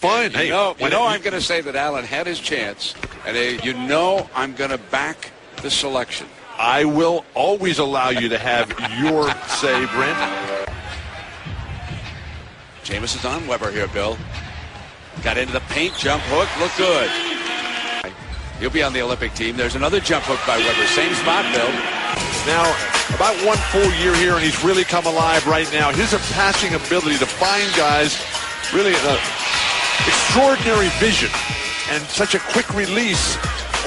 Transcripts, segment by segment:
Fine. Hey, I'm going to say that Allen had his chance, and I'm going to back the selection. I will always allow you to have your say, Brent. Jameson's on Weber here, Bill. Got into the paint, jump hook, look good. He'll be on the Olympic team. There's another jump hook by Weber. Same spot, Bill. Now, about 1 full year here, and he's really come alive right now. His passing ability to find guys, really extraordinary vision, and such a quick release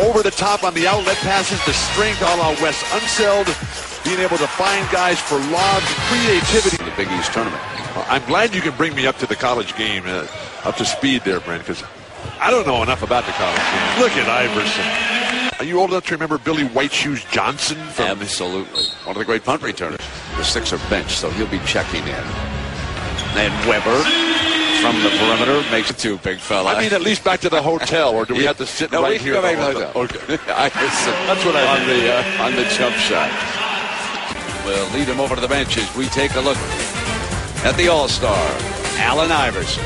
over the top on the outlet passes, the strength a la Wes Unseld, being able to find guys for lobs, creativity. The Big East tournament. I'm glad you can bring me up to the college game, up to speed there, Brent, because I don't know enough about the college game. Look at Iverson. Are you old enough to remember Billy White Shoes Johnson? Absolutely. One of the great punt returners. The Sixer bench, so he'll be checking in. And Weber from the perimeter makes it too, big fella. I mean, at least back to the hotel, or do we have to sit right here? No, we can go back to the hotel. Okay. That's what I mean. On the jump shot. We'll lead him over to the benches. We take a look at the All-Star, Allen Iverson.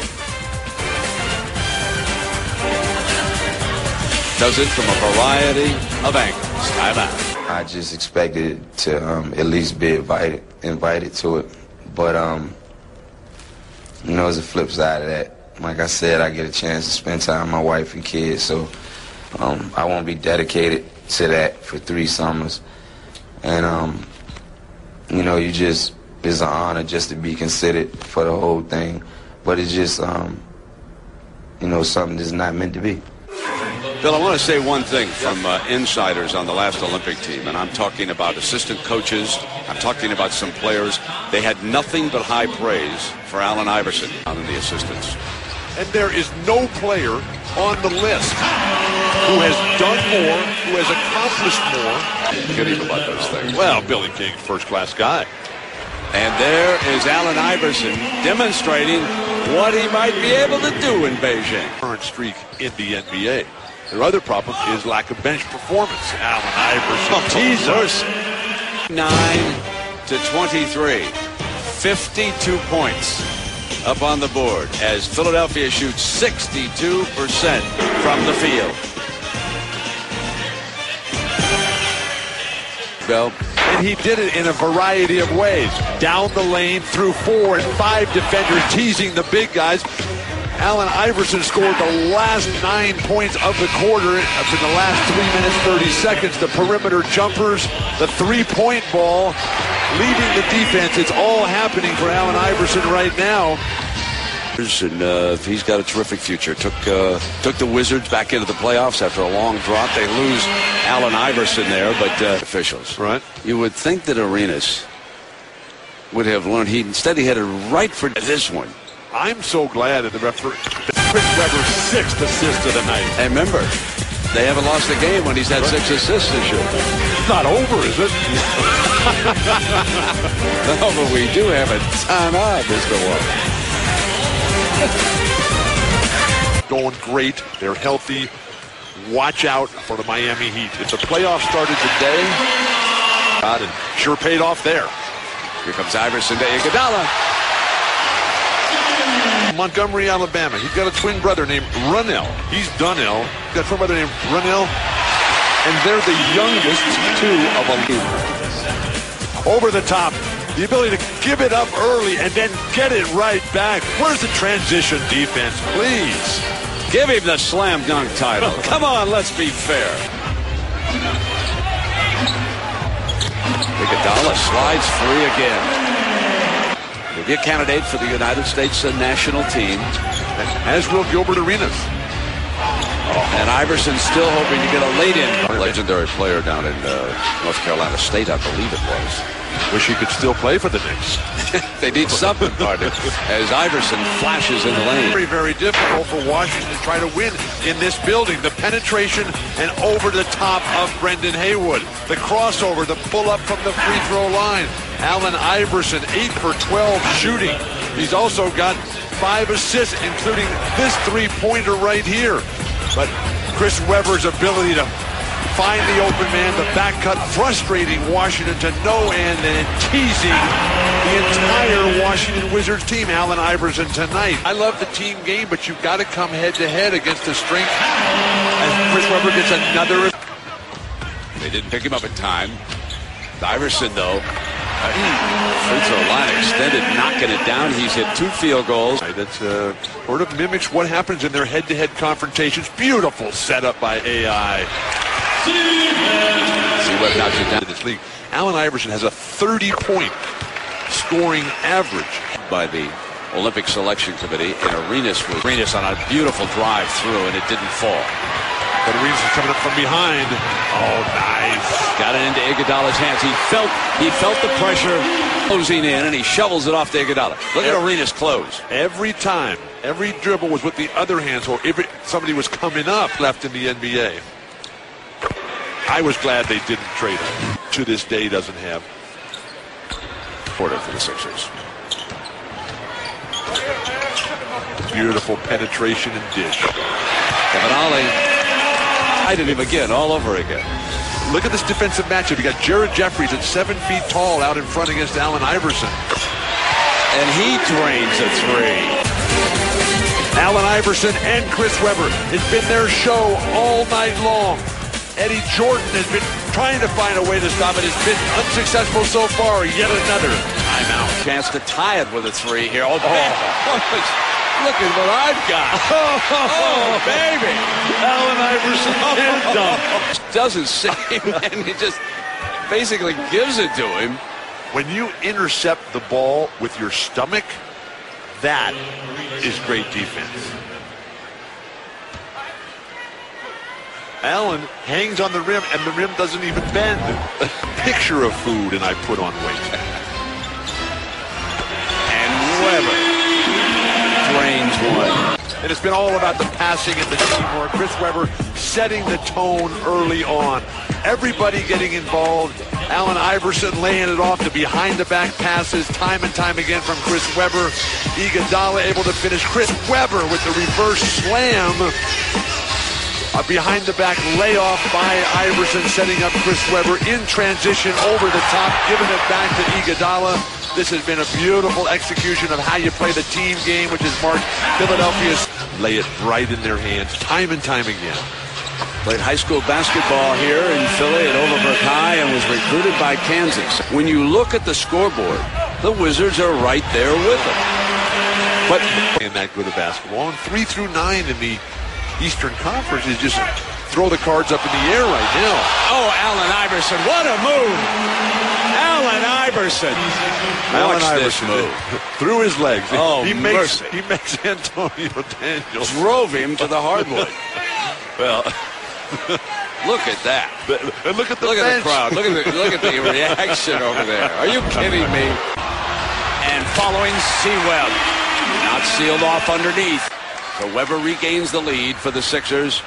Does it from a variety of angles. Time out. I just expected to at least be invited to it. But, there's a flip side of that. Like I said, I get a chance to spend time with my wife and kids, so I won't be dedicated to that for 3 summers. And, it's an honor just to be considered for the whole thing. But it's just, something that's not meant to be. Bill, I want to say one thing from insiders on the last Olympic team, and I'm talking about assistant coaches. I'm talking about some players. They had nothing but high praise for Allen Iverson on the assistants. And there is no player on the list who has done more, who has accomplished more. Kidding about those things. Well, Billy King, first-class guy. And there is Allen Iverson demonstrating what he might be able to do in Beijing. Current streak in the NBA. Their other problem is lack of bench performance. Allen Iverson, Jesus. 9-23. 52 points up on the board as Philadelphia shoots 62% from the field. Bill. And he did it in a variety of ways. Down the lane, through 4 and 5 defenders, teasing the big guys. Allen Iverson scored the last 9 points of the quarter in the last 3 minutes, 30 seconds. The perimeter jumpers, the three-point ball, leading the defense. It's all happening for Allen Iverson right now. And he's got a terrific future. Took the Wizards back into the playoffs after a long drought. They lose Allen Iverson there, but officials. Right. You would think that Arenas would have learned. Instead he headed right for this one. I'm so glad that the referee, Chris Webber's 6th assist of the night. And remember, they haven't lost a game when he's had 6 assists this year. It's not over, is it? No, but we do have a timeout, Mr. Walker. Going great. They're healthy. Watch out for the Miami Heat. It's a playoff started today. And sure paid off there. Here comes Iverson to Iguodala. Montgomery, Alabama. He's got a twin brother named Runnell. He's Dunnell. He's got a twin brother named Runnell. And they're the youngest 2 of a league. Over the top. The ability to give it up early and then get it right back. Where's the transition defense, please? Give him the slam dunk title. Come on, let's be fair. Iguodala slides free again. He'll be a candidate for the United States national team. As will Gilbert Arenas. And Iverson's still hoping to get a late-in. Legendary player down in North Carolina State, I believe it was. Wish he could still play for the Knicks. They need something, partner, as Iverson flashes in the lane. Very, very difficult for Washington to try to win in this building. The penetration and over the top of Brendan Haywood. The crossover, the pull-up from the free throw line. Allen Iverson, 8 for 12 shooting. He's also got 5 assists, including this three-pointer right here. But Chris Webber's ability to find the open man, the back cut, frustrating Washington to no end and teasing the entire Washington Wizards team. Allen Iverson tonight. I love the team game, but you've got to come head-to-head against the strength. As Chris Webber gets another. They didn't pick him up in time. Iverson, though, free throw line extended, knocking it down. He's hit 2 field goals. That sort of mimics what happens in their head-to-head confrontations. Beautiful setup by AI. See what knocks it down In this league, Allen Iverson has a 30-point scoring average. by the Olympic Selection Committee, and Arenas on a beautiful drive through, and it didn't fall. But Arenas is coming up from behind. Oh, nice. Got it into Iguodala's hands. He felt the pressure closing in, and he shovels it off to Iguodala. Look at Arenas close. Every time, every dribble was with the other hand, so if somebody was coming up left in the NBA. I was glad they didn't trade him. To this day, doesn't have. Quarter for the Sixers. Beautiful penetration and dish. Kevin Ollie. I didn't even again, all over again. Look at this defensive matchup. You got Jared Jeffries at 7 feet tall out in front against Allen Iverson. And he drains a 3. Allen Iverson and Chris Webber. It's been their show all night long. Eddie Jordan has been trying to find a way to stop it. It's been unsuccessful so far. Yet another timeout. Chance to tie it with a 3 here. Oh, look at what I've got. Oh, baby. Allen Iverson and dunk. Doesn't save, and he just basically gives it to him. When you intercept the ball with your stomach, that is great defense. Allen hangs on the rim, and the rim doesn't even bend. Picture of food, and I put on weight. And Webber drains one. And it's been all about the passing and the teamwork. Chris Webber setting the tone early on. Everybody getting involved. Allen Iverson laying it off to behind-the-back passes time and time again from Chris Webber. Iguodala able to finish. Chris Webber with the reverse slam. A behind-the-back layoff by Iverson, setting up Chris Webber in transition over the top, giving it back to Iguodala. This has been a beautiful execution of how you play the team game, which is marked Philadelphia's. Lay it right in their hands time and time again. Played high school basketball here in Philly at Overbrook High and was recruited by Kansas. When you look at the scoreboard, the Wizards are right there with them. But playing that good of basketball, and 3 through 9 in the Eastern Conference is just throw the cards up in the air right now. Oh, Allen Iverson, what a move! Allen Iverson. Allen Iverson move through his legs. Oh, he makes Antonio Daniels drove him to the hardwood. Well, look at that. And look at the crowd. Look at the reaction over there. Are you kidding me? And following C-Webb, not sealed off underneath. So Webber regains the lead for the Sixers.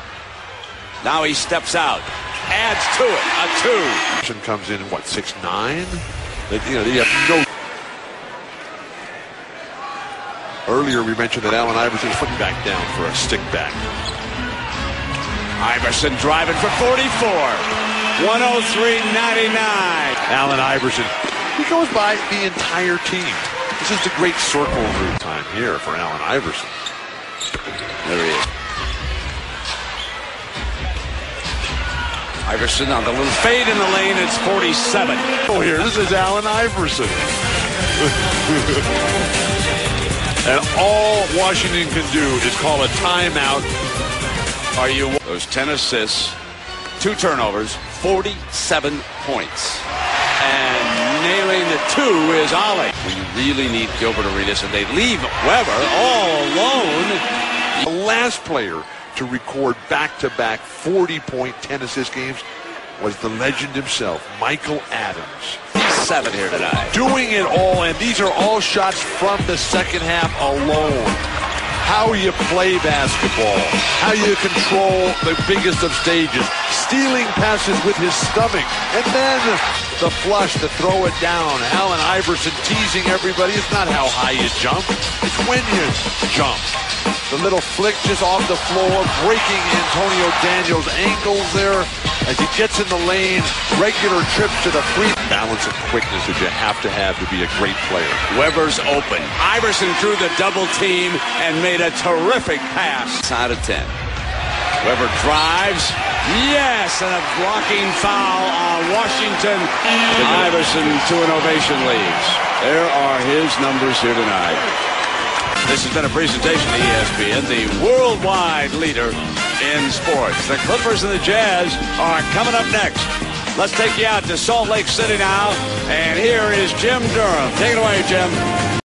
Now he steps out, adds to it, a 2. Comes in, what, 6'9"? They have no. Earlier we mentioned that Allen Iverson's putting back down for a stick back. Iverson driving for 44. 103.99. Allen Iverson. He goes by the entire team. This is the great circle route time here for Allen Iverson. There he is. Iverson on the little fade in the lane. It's 47. Oh, here, this is Allen Iverson. And all Washington can do is call a timeout. Are you? Those 10 assists, 2 turnovers, 47 points. And nailing the 2 is Ollie. When you really need Gilbert Arenas, and they leave Webber all alone. The last player to record back-to-back 40-point, 10-assist games was the legend himself, Michael Adams. 7 here tonight. Doing it all, and these are all shots from the second half alone. How you play basketball, how you control the biggest of stages, stealing passes with his stomach, and then the flush to throw it down. Allen Iverson teasing everybody. It's not how high you jump, it's when you jump. The little flick just off the floor, breaking Antonio Daniels' ankles there. as he gets in the lane, regular trips to the free. Balance of quickness that you have to be a great player. Weber's open. Iverson threw the double team and made a terrific pass. Side of 10. Weber drives. Yes, and a blocking foul on Washington. Iverson to an ovation leads. There are his numbers here tonight. This has been a presentation to ESPN, the worldwide leader in sports. The Clippers and the Jazz are coming up next. Let's take you out to Salt Lake City now. And here is Jim Durham. Take it away, Jim.